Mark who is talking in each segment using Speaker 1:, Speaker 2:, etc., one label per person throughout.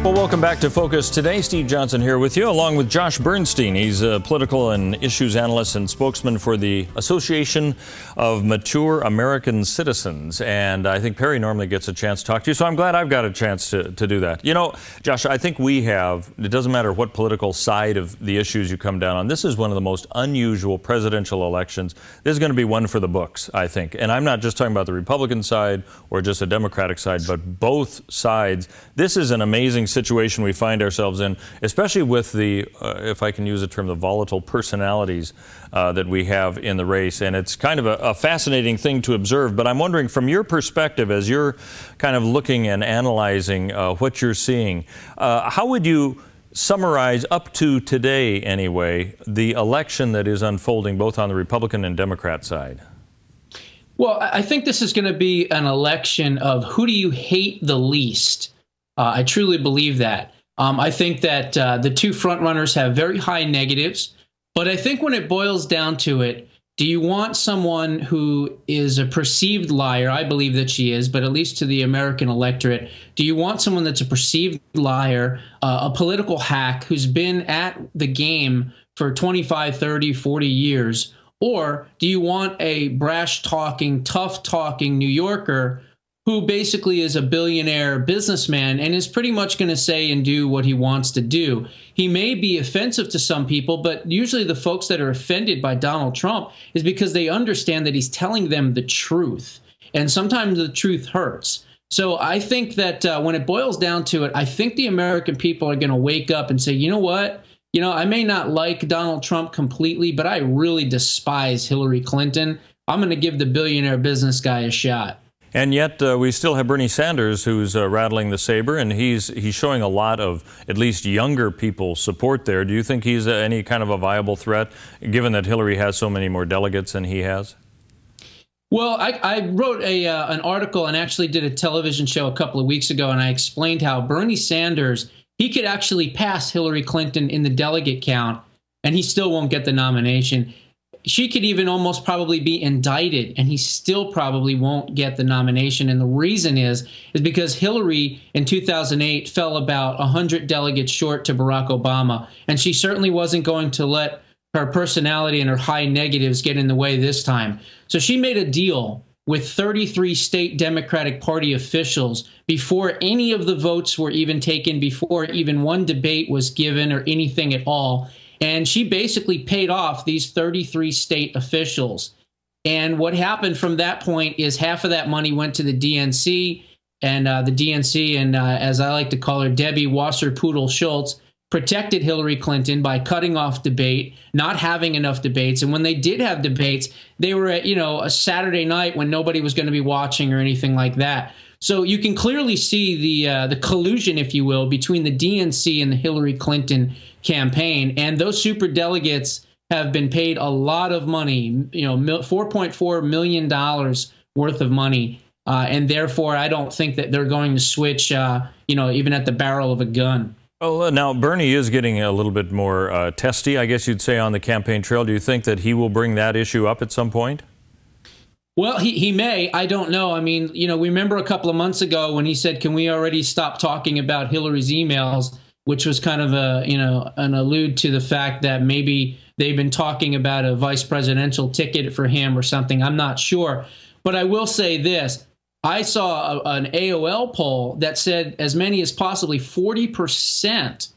Speaker 1: Well, welcome back to Focus Today. Steve Johnson here with you, along with Josh Bernstein. He's a political and issues analyst and spokesman for the Association of Mature American Citizens. And I think Perry normally gets a chance to talk to you, so I'm glad I've got a chance to do that. You know, Josh, I think we have, it doesn't matter what political side of the issues you come down on, this is one of the most unusual presidential elections. This is going to be one for the books, I think. And I'm not just talking about the Republican side or just the Democratic side, but both sides. This is an amazing situation we find ourselves in, especially with the, if I can use the term, the volatile personalities that we have in the race. And it's kind of a fascinating thing to observe. But I'm wondering, from your perspective, as you're kind of looking and analyzing what you're seeing, how would you summarize, up to today anyway, the election that is unfolding both on the Republican and Democrat side?
Speaker 2: Well, I think this is going to be an election of who do you hate the least. I truly believe that. I think that the two frontrunners have very high negatives, but I think when it boils down to it, do you want someone who is a perceived liar? I believe that she is, but at least to the American electorate, do you want someone that's a perceived liar, a political hack who's been at the game for 25, 30, 40 years? Or do you want a brash-talking, tough-talking New Yorker who basically is a billionaire businessman and is pretty much going to say and do what he wants to do? He may be offensive to some people, but usually the folks that are offended by Donald Trump is because they understand that he's telling them the truth. And sometimes the truth hurts. So I think that when it boils down to it, I think the American people are going to wake up and say, you know what? You know, I may not like Donald Trump completely, but I really despise Hillary Clinton. I'm going to give the billionaire business guy a shot.
Speaker 1: And yet we still have Bernie Sanders, who's rattling the saber, and he's showing a lot of at least younger people support there. Do you think he's any kind of a viable threat, given that Hillary has so many more delegates than he has?
Speaker 2: Well, I wrote an article and actually did a television show a couple of weeks ago, and I explained how Bernie Sanders, he could actually pass Hillary Clinton in the delegate count, and he still won't get the nomination. She could even almost probably be indicted, and he still probably won't get the nomination. And the reason is because Hillary in 2008 fell about 100 delegates short to Barack Obama, and she certainly wasn't going to let her personality and her high negatives get in the way this time. So she made a deal with 33 state Democratic Party officials before any of the votes were even taken, before even one debate was given or anything at all. And she basically paid off these 33 state officials. And what happened from that point is half of that money went to the DNC, and the DNC, and as I like to call her, Debbie Wasser-Poodle-Schultz, protected Hillary Clinton by cutting off debate, not having enough debates. And when they did have debates, they were at, a Saturday night when nobody was going to be watching or anything like that. So you can clearly see the collusion, if you will, between the DNC and the Hillary Clinton campaign. And those super delegates have been paid a lot of money, $4.4 million worth of money. And therefore, I don't think that they're going to switch, even at the barrel of a gun.
Speaker 1: Well, now Bernie is getting a little bit more testy, I guess you'd say, on the campaign trail. Do you think that he will bring that issue up at some point?
Speaker 2: Well, he may. I don't know. I mean, we remember a couple of months ago when he said, can we already stop talking about Hillary's emails, which was kind of an allude to the fact that maybe they've been talking about a vice presidential ticket for him or something. I'm not sure. But I will say this. I saw an AOL poll that said as many as possibly 40%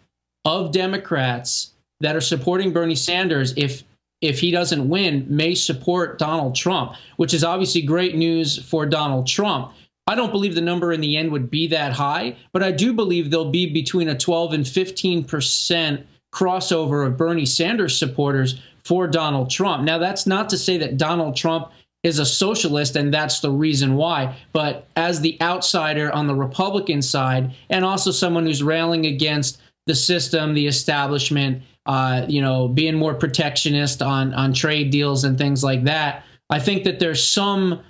Speaker 2: of Democrats that are supporting Bernie Sanders, if he doesn't win, may support Donald Trump, which is obviously great news for Donald Trump. I don't believe the number in the end would be that high, but I do believe there'll be between a 12 and 15% crossover of Bernie Sanders supporters for Donald Trump. Now, that's not to say that Donald Trump is a socialist, and that's the reason why. But as the outsider on the Republican side, and also someone who's railing against the system, the establishment, being more protectionist on trade deals and things like that, I think that there's some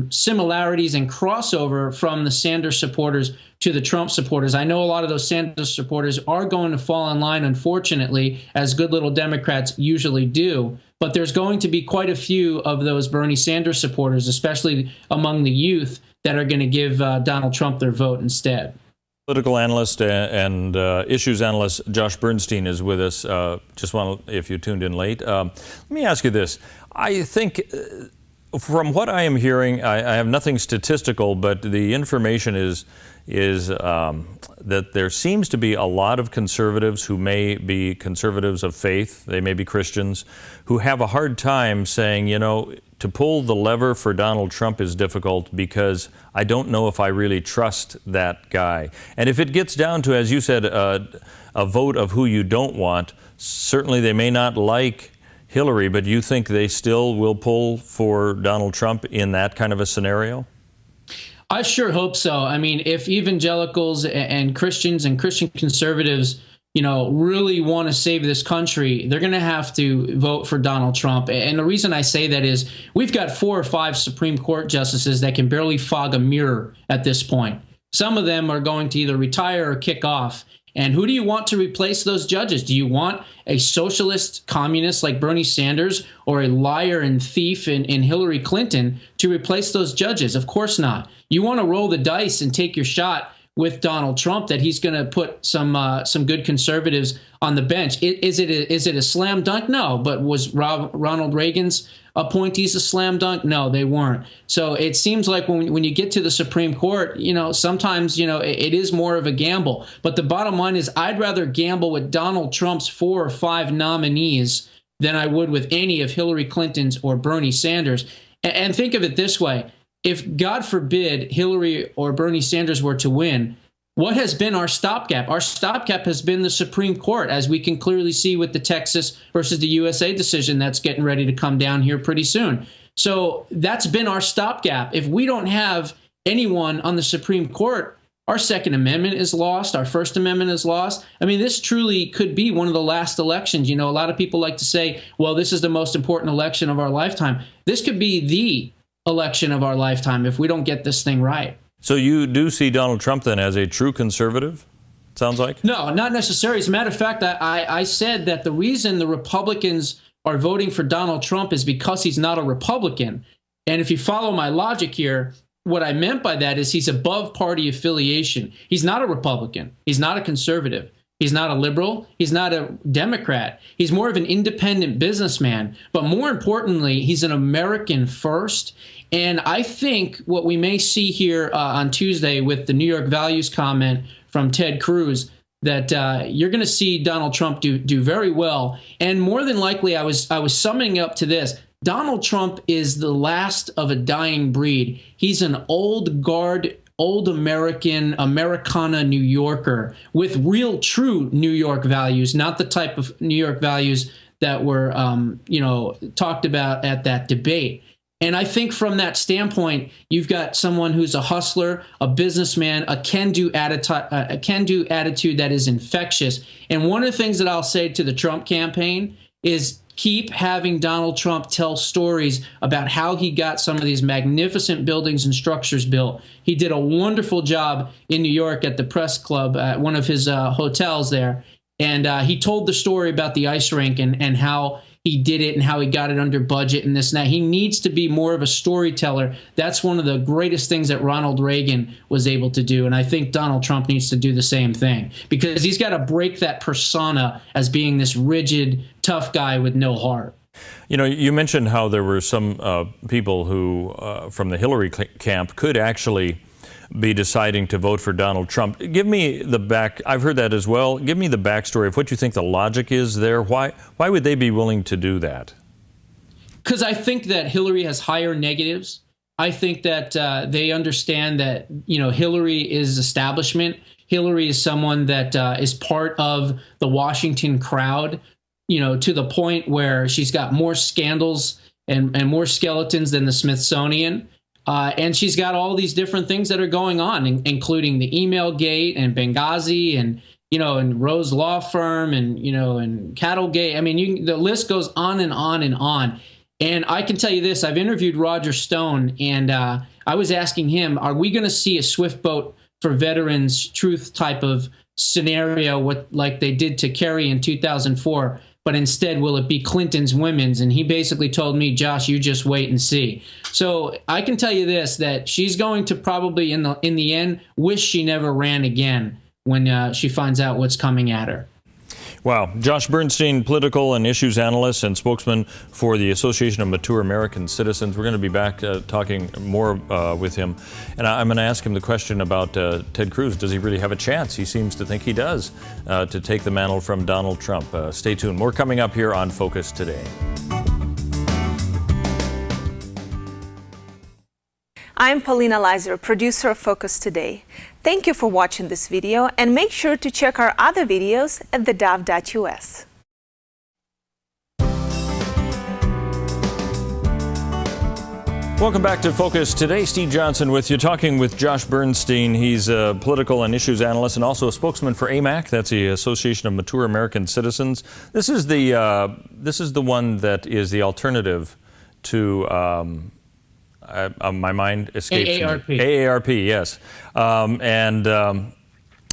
Speaker 2: similarities and crossover from the Sanders supporters to the Trump supporters. I know a lot of those Sanders supporters are going to fall in line, unfortunately, as good little Democrats usually do. But there's going to be quite a few of those Bernie Sanders supporters, especially among the youth, that are going to give Donald Trump their vote instead.
Speaker 1: Political analyst and issues analyst Josh Bernstein is with us. Just want to, if you tuned in late, let me ask you this. I think from what I am hearing, I have nothing statistical, but the information is that there seems to be a lot of conservatives who may be conservatives of faith, they may be Christians, who have a hard time saying, you know, to pull the lever for Donald Trump is difficult because I don't know if I really trust that guy. And if it gets down to, as you said, a vote of who you don't want, certainly they may not like Hillary, but you think they still will pull for Donald Trump in that kind of a scenario?
Speaker 2: I sure hope so. I mean, if evangelicals and Christians and Christian conservatives, you know, really want to save this country, they're going to have to vote for Donald Trump. And the reason I say that is we've got 4 or 5 Supreme Court justices that can barely fog a mirror at this point. Some of them are going to either retire or kick off. And who do you want to replace those judges? Do you want a socialist communist like Bernie Sanders or a liar and thief in Hillary Clinton to replace those judges? Of course not. You want to roll the dice and take your shot with Donald Trump that he's going to put some good conservatives on the bench. Is it a slam dunk? No. But was Ronald Reagan's appointees a slam dunk? No, they weren't. So it seems like when you get to the Supreme Court, you know, sometimes, you know, it is more of a gamble. But the bottom line is I'd rather gamble with Donald Trump's 4 or 5 nominees than I would with any of Hillary Clinton's or Bernie Sanders. And think of it this way. If, God forbid, Hillary or Bernie Sanders were to win, what has been our stopgap? Our stopgap has been the Supreme Court, as we can clearly see with the Texas versus the USA decision that's getting ready to come down here pretty soon. So that's been our stopgap. If we don't have anyone on the Supreme Court, our Second Amendment is lost. Our First Amendment is lost. I mean, this truly could be one of the last elections. You know, a lot of people like to say, well, this is the most important election of our lifetime. This could be the election of our lifetime if we don't get this thing right.
Speaker 1: So you do see Donald Trump then as a true conservative, it sounds like?
Speaker 2: No, not necessarily. As a matter of fact, I said that the reason the Republicans are voting for Donald Trump is because he's not a Republican. And if you follow my logic here, what I meant by that is he's above party affiliation. He's not a Republican. He's not a conservative. He's not a liberal. He's not a Democrat. He's more of an independent businessman. But more importantly, he's an American first. And I think what we may see here on Tuesday with the New York values comment from Ted Cruz, that you're going to see Donald Trump do very well. And more than likely, I was summing up to this. Donald Trump is the last of a dying breed. He's an old guard, old American, Americana New Yorker with real, true New York values, not the type of New York values that were, talked about at that debate. And I think from that standpoint, you've got someone who's a hustler, a businessman, a can-do attitude that is infectious. And one of the things that I'll say to the Trump campaign is keep having Donald Trump tell stories about how he got some of these magnificent buildings and structures built. He did a wonderful job in New York at the Press Club at one of his hotels there. And he told the story about the ice rink and how he did it and how he got it under budget and this and that. He needs to be more of a storyteller. That's one of the greatest things that Ronald Reagan was able to do. And I think Donald Trump needs to do the same thing because he's got to break that persona as being this rigid, tough guy with no heart.
Speaker 1: You know, you mentioned how there were some people who, from the Hillary camp, could actually be deciding to vote for Donald Trump. Give me the I've heard that as well. Give me the backstory of what you think the logic is there. Why would they be willing to do that?
Speaker 2: Because I think that Hillary has higher negatives. I think that they understand that, you know, Hillary is establishment. Hillary is someone that is part of the Washington crowd, you know, to the point where she's got more scandals and more skeletons than the Smithsonian. And she's got all these different things that are going on, including the email gate and Benghazi and, you know, and Rose Law Firm and, you know, and Cattlegate. I mean, the list goes on and on and on. And I can tell you this, I've interviewed Roger Stone and I was asking him, are we going to see a swift vote for veterans truth type of scenario like they did to Kerry in 2004? but instead will it be Clinton's women's? And he basically told me, Josh, you just wait and see. So I can tell you this, that she's going to probably in the end wish she never ran again when she finds out what's coming at her.
Speaker 1: Wow. Josh Bernstein, political and issues analyst and spokesman for the Association of Mature American Citizens. We're going to be back talking more with him. And I'm going to ask him the question about Ted Cruz. Does he really have a chance? He seems to think he does to take the mantle from Donald Trump. Stay tuned. More coming up here on Focus Today.
Speaker 3: I'm Paulina Leiser, producer of Focus Today. Thank you for watching this video, and make sure to check our other videos at theDove.us.
Speaker 1: Welcome back to Focus Today. Steve Johnson with you, talking with Josh Bernstein. He's a political and issues analyst and also a spokesman for AMAC. That's the Association of Mature American Citizens. This is the one that is the alternative to my mind escapes
Speaker 2: AARP.
Speaker 1: me. AARP, yes.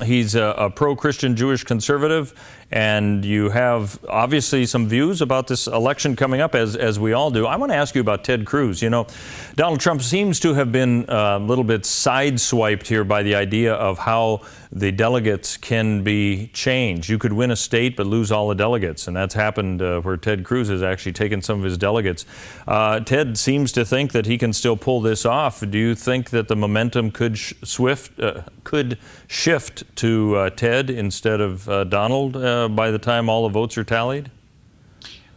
Speaker 1: He's a pro-Christian Jewish conservative, and you have obviously some views about this election coming up, as we all do. I want to ask you about Ted Cruz. You know, Donald Trump seems to have been a little bit sideswiped here by the idea of how the delegates can be changed. You could win a state but lose all the delegates, and that's happened where Ted Cruz has actually taken some of his delegates. Ted seems to think that he can still pull this off. Do you think that the momentum could shift to Ted instead of Donald by the time all the votes are tallied?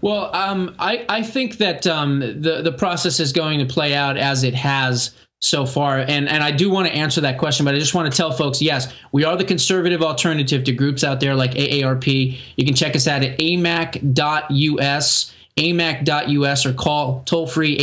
Speaker 2: Well, I think that the process is going to play out as it has so far. And I do want to answer that question, but I just want to tell folks, yes, we are the conservative alternative to groups out there like AARP. You can check us out at amac.us, amac.us, or call toll-free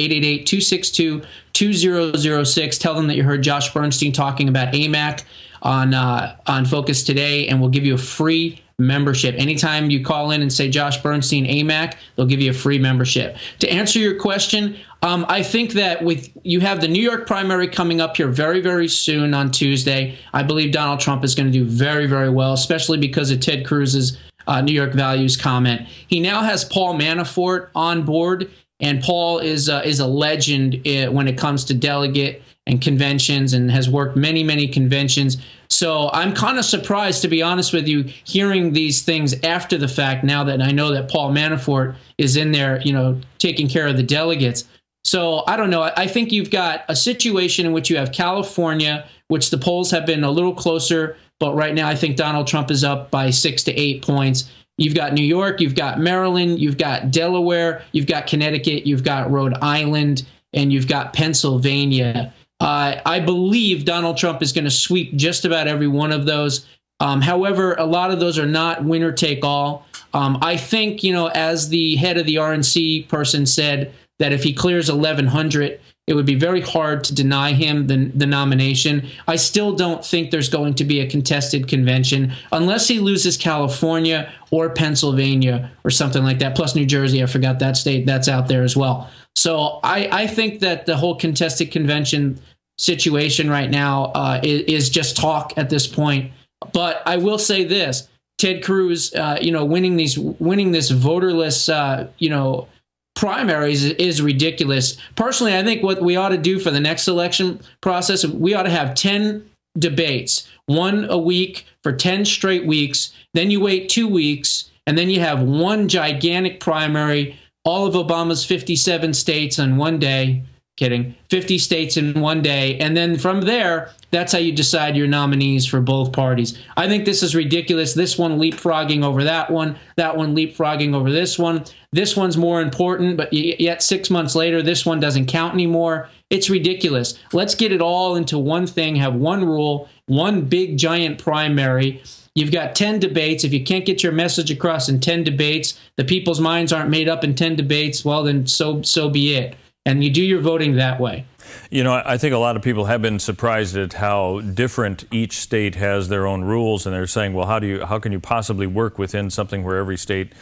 Speaker 2: 888-262-2006. Tell them that you heard Josh Bernstein talking about AMAC on Focus Today, and we'll give you a free membership. Anytime you call in and say Josh Bernstein AMAC, they'll give you a free membership. To answer your question, I think that you have the New York primary coming up here very, very soon on Tuesday. I believe Donald Trump is going to do very, very well, especially because of Ted Cruz's New York values comment. He now has Paul Manafort on board, and Paul is a legend when it comes to delegate and conventions, and has worked many, many conventions. So I'm kind of surprised, to be honest with you, hearing these things after the fact, now that I know that Paul Manafort is in there, you know, taking care of the delegates. So I don't know. I think you've got a situation in which you have California, which the polls have been a little closer, but right now I think Donald Trump is up by 6 to 8 points. You've got New York, you've got Maryland, you've got Delaware, you've got Connecticut, you've got Rhode Island, and you've got Pennsylvania. I believe Donald Trump is going to sweep just about every one of those. However, a lot of those are not winner take all. I think, you know, as the head of the RNC person said, that if he clears 1,100, it would be very hard to deny him the nomination. I still don't think there's going to be a contested convention unless he loses California or Pennsylvania or something like that. Plus New Jersey, I forgot that state, that's out there as well. So I think that the whole contested convention situation right now is just talk at this point. But I will say this: Ted Cruz, you know, winning this voterless, you know, primaries is ridiculous. Personally, I think what we ought to do for the next election process, we ought to have 10 debates, one a week for 10 straight weeks. Then you wait 2 weeks, and then you have one gigantic primary, all of Obama's 57 states on one day. Kidding. 50 states in one day. And then from there, that's how you decide your nominees for both parties. I think this is ridiculous. This one leapfrogging over that one leapfrogging over this one. This one's more important, but yet 6 months later, this one doesn't count anymore. It's ridiculous. Let's get it all into one thing, have one rule, one big giant primary. You've got 10 debates. If you can't get your message across in 10 debates, the people's minds aren't made up in 10 debates, well, then so be it. And you do your voting that way.
Speaker 1: You know, I think a lot of people have been surprised at how different each state has their own rules, and they're saying, well, how can you possibly work within something where every state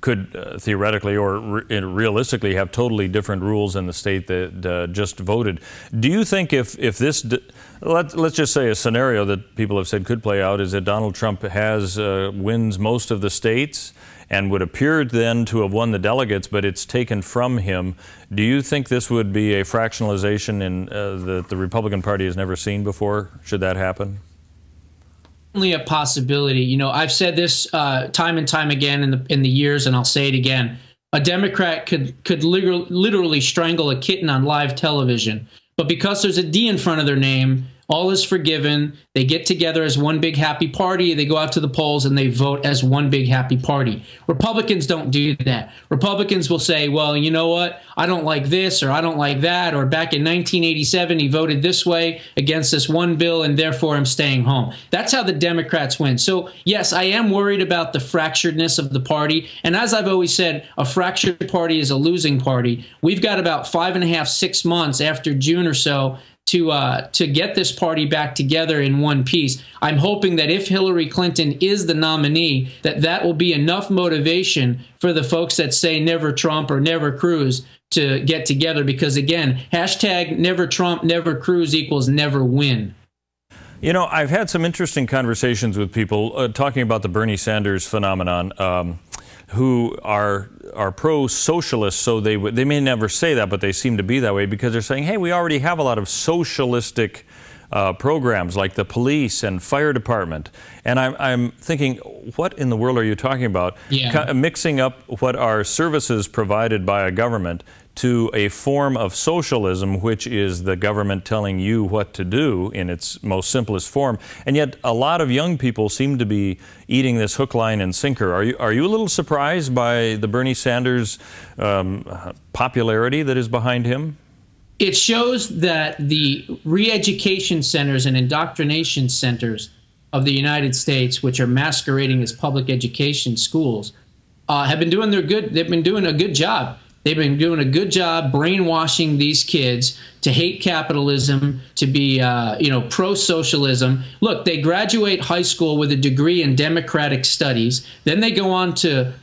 Speaker 1: could theoretically or realistically have totally different rules in the state that just voted? Do you think if this, let's just say a scenario that people have said could play out, is that Donald Trump wins most of the states, and would appear then to have won the delegates, but it's taken from him. Do you think this would be a fractionalization that the Republican Party has never seen before, should that happen?
Speaker 2: Only a possibility. You know, I've said this time and time again in the years, and I'll say it again. A Democrat could literally strangle a kitten on live television, but because there's a D in front of their name, all is forgiven. They get together as one big happy party. They go out to the polls and they vote as one big happy party. Republicans don't do that. Republicans will say, well, you know what? I don't like this, or I don't like that, or back in 1987, he voted this way against this one bill, and therefore I'm staying home. That's how the Democrats win. So, yes, I am worried about the fracturedness of the party. And as I've always said, a fractured party is a losing party. We've got about 5.5, 6 months after June or so to get this party back together in one piece. I'm hoping that if Hillary Clinton is the nominee, that will be enough motivation for the folks that say never Trump or never Cruz to get together. Because again, hashtag never Trump, never Cruz equals never win.
Speaker 1: You know, I've had some interesting conversations with people talking about the Bernie Sanders phenomenon, who are pro-socialist, so they may never say that, but they seem to be that way because they're saying, hey, we already have a lot of socialistic programs like the police and fire department. And I'm thinking, what in the world are you talking about?
Speaker 2: Yeah.
Speaker 1: Mixing up what are services provided by a government to a form of socialism, which is the government telling you what to do in its most simplest form. And yet a lot of young people seem to be eating this hook, line, and sinker. Are you a little surprised by the Bernie Sanders popularity that is behind him?
Speaker 2: It shows that the re-education centers and indoctrination centers of the United States, which are masquerading as public education schools, have been doing they've been doing a good job. They've been doing a good job brainwashing these kids to hate capitalism, to be, pro-socialism. Look, they graduate high school with a degree in democratic studies. Then they go on to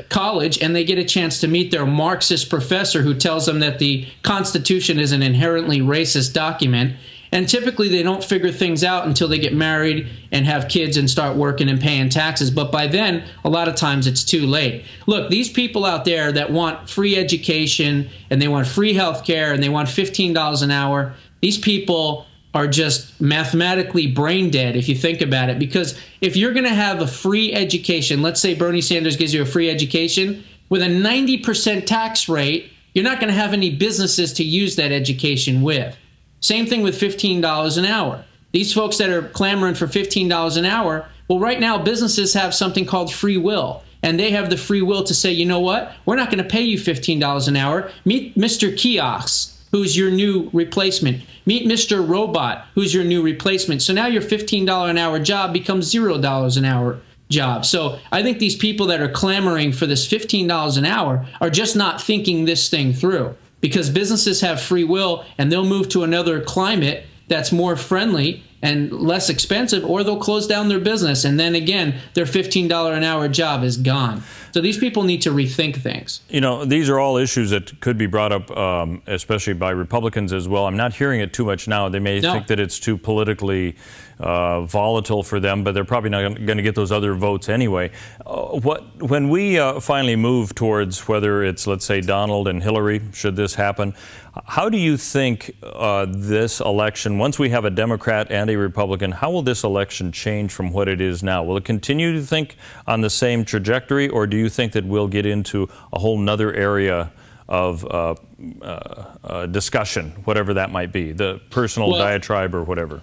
Speaker 2: college and they get a chance to meet their Marxist professor who tells them that the Constitution is an inherently racist document. And typically they don't figure things out until they get married and have kids and start working and paying taxes. But by then, a lot of times it's too late. Look, these people out there that want free education and they want free health care and they want $15 an hour, these people are just mathematically brain dead if you think about it. Because if you're going to have a free education, let's say Bernie Sanders gives you a free education, with a 90% tax rate, you're not going to have any businesses to use that education with. Same thing with $15 an hour. These folks that are clamoring for $15 an hour, well, right now businesses have something called free will. And they have the free will to say, you know what, we're not going to pay you $15 an hour. Meet Mr. Kiosk, who's your new replacement. Meet Mr. Robot, who's your new replacement. So now your $15 an hour job becomes $0 an hour job. So I think these people that are clamoring for this $15 an hour are just not thinking this thing through. Because businesses have free will and they'll move to another climate that's more friendly and less expensive, or they'll close down their business. And then again, their $15 an hour job is gone. So these people need to rethink things.
Speaker 1: You know, these are all issues that could be brought up, especially by Republicans as well. I'm not hearing it too much now. They may think that it's too politically volatile for them, but they're probably not going to get those other votes anyway. When we finally move towards whether it's, let's say, Donald and Hillary, should this happen, how do you think this election, once we have a Democrat and a Republican, how will this election change from what it is now? Will it continue to think on the same trajectory, or do you think that we'll get into a whole nother area of discussion, whatever that might be, the personal diatribe or whatever?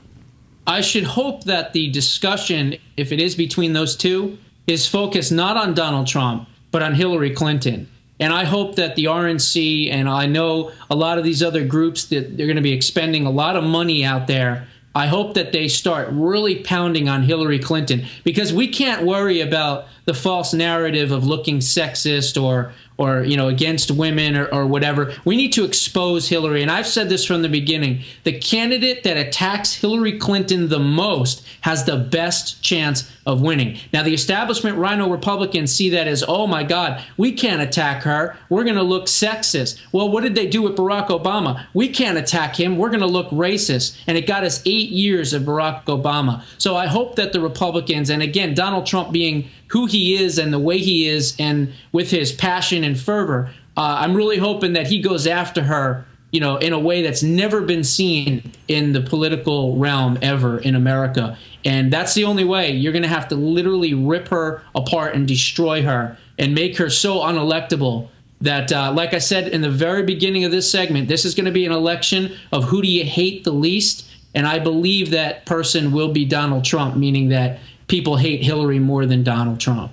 Speaker 2: I should hope that the discussion, if it is between those two, is focused not on Donald Trump, but on Hillary Clinton. And I hope that the RNC, and I know a lot of these other groups, that they're going to be expending a lot of money out there. I hope that they start really pounding on Hillary Clinton, because we can't worry about the false narrative of looking sexist or against women or whatever. We need to expose Hillary. And I've said this from the beginning. The candidate that attacks Hillary Clinton the most has the best chance of winning. Now, the establishment rhino Republicans see that as, oh my God, we can't attack her. We're going to look sexist. Well, what did they do with Barack Obama? We can't attack him. We're going to look racist. And it got us 8 years of Barack Obama. So I hope that the Republicans, and again, Donald Trump being who he is and the way he is, and with his passion and fervor, I'm really hoping that he goes after her, in a way that's never been seen in the political realm ever in America. And that's the only way. You're going to have to literally rip her apart and destroy her and make her so unelectable that, like I said in the very beginning of this segment, this is going to be an election of who do you hate the least. And I believe that person will be Donald Trump, meaning that people hate Hillary more than Donald Trump.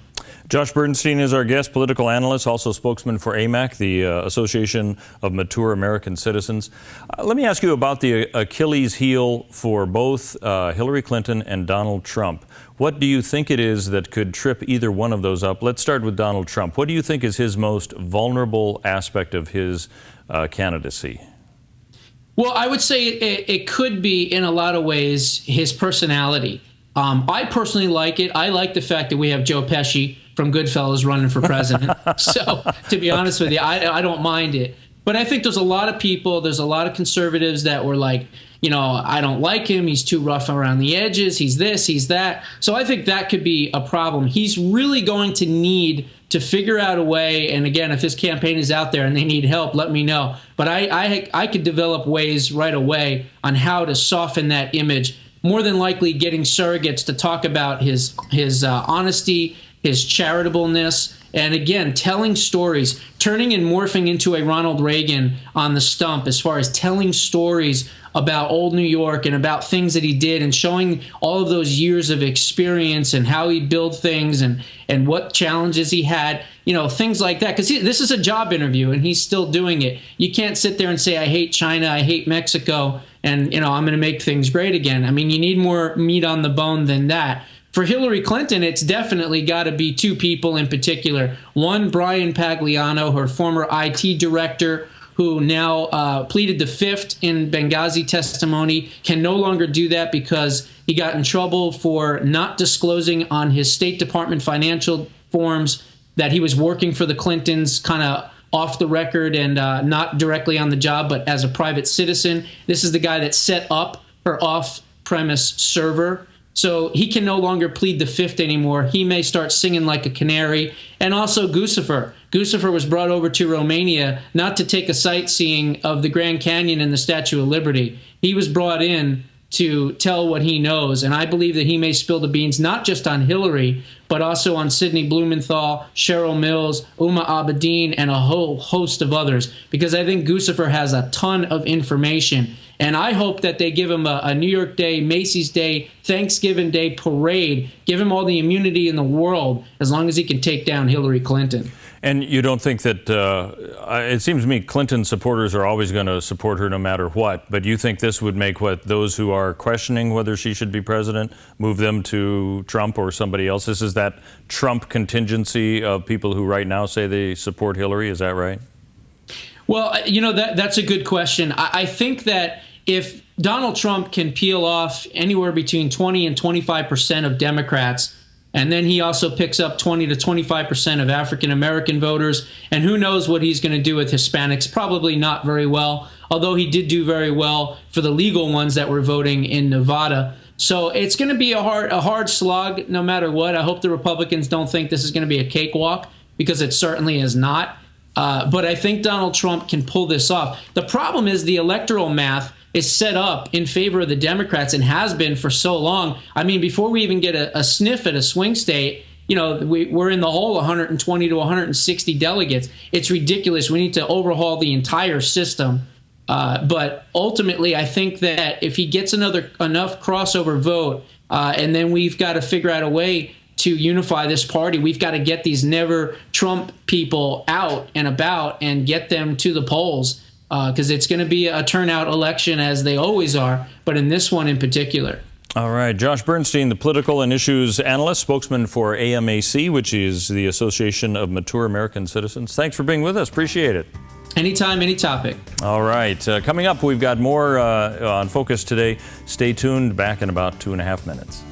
Speaker 1: Josh Bernstein is our guest, political analyst, also spokesman for AMAC, the Association of Mature American Citizens. Let me ask you about the Achilles heel for both Hillary Clinton and Donald Trump. What do you think it is that could trip either one of those up? Let's start with Donald Trump. What do you think is his most vulnerable aspect of his candidacy?
Speaker 2: Well, I would say it could be, in a lot of ways, his personality. I personally like it. I like the fact that we have Joe Pesci from Goodfellas running for president. So, to be honest with you, I don't mind it. But I think there's a lot of people, there's a lot of conservatives that were like, I don't like him. He's too rough around the edges. He's this, he's that. So I think that could be a problem. He's really going to need to figure out a way. And again, if his campaign is out there and they need help, let me know. But I could develop ways right away on how to soften that image. More than likely getting surrogates to talk about his honesty, his charitableness, and again, telling stories, turning and morphing into a Ronald Reagan on the stump as far as telling stories about old New York and about things that he did, and showing all of those years of experience and how he built things and what challenges he had, things like that. Because this is a job interview and he's still doing it. You can't sit there and say, I hate China, I hate Mexico, and I'm going to make things great again. I mean, you need more meat on the bone than that. For Hillary Clinton, it's definitely got to be two people in particular. One, Brian Pagliano, her former IT director, who now pleaded the fifth in Benghazi testimony, can no longer do that because he got in trouble for not disclosing on his State Department financial forms that he was working for the Clintons, kind of off the record and not directly on the job, but as a private citizen. This is the guy that set up her off-premise server. So he can no longer plead the fifth anymore. He may start singing like a canary. And also Guccifer. Guccifer was brought over to Romania not to take a sightseeing of the Grand Canyon and the Statue of Liberty. He was brought in to tell what he knows. And I believe that he may spill the beans not just on Hillary, but also on Sidney Blumenthal, Cheryl Mills, Uma Abedin, and a whole host of others. Because I think Guccifer has a ton of information. And I hope that they give him a New York Day, Macy's Day, Thanksgiving Day parade, give him all the immunity in the world as long as he can take down Hillary Clinton.
Speaker 1: And you don't think that, it seems to me Clinton supporters are always going to support her no matter what, but you think this would make those who are questioning whether she should be president, move them to Trump or somebody else? This is that Trump contingency of people who right now say they support Hillary, is that right?
Speaker 2: Well, that's a good question. I think that if Donald Trump can peel off anywhere between 20 and 25% of Democrats, and then he also picks up 20 to 25% of African-American voters, and who knows what he's going to do with Hispanics, probably not very well, although he did do very well for the legal ones that were voting in Nevada. So it's going to be a hard slog no matter what. I hope the Republicans don't think this is going to be a cakewalk, because it certainly is not. But I think Donald Trump can pull this off. The problem is the electoral math is set up in favor of the Democrats and has been for so long. I mean, before we even get a sniff at a swing state, we're in the hole 120 to 160 delegates. It's ridiculous. We need to overhaul the entire system. But ultimately, I think that if he gets enough crossover vote, and then we've got to figure out a way to unify this party. We've got to get these never Trump people out and about and get them to the polls, because it's going to be a turnout election, as they always are, but in this one in particular.
Speaker 1: All right. Josh Bernstein, the political and issues analyst, spokesman for AMAC, which is the Association of Mature American Citizens. Thanks for being with us. Appreciate it.
Speaker 2: Anytime, any topic.
Speaker 1: All right. Coming up, we've got more on Focus today. Stay tuned. Back in about 2.5 minutes.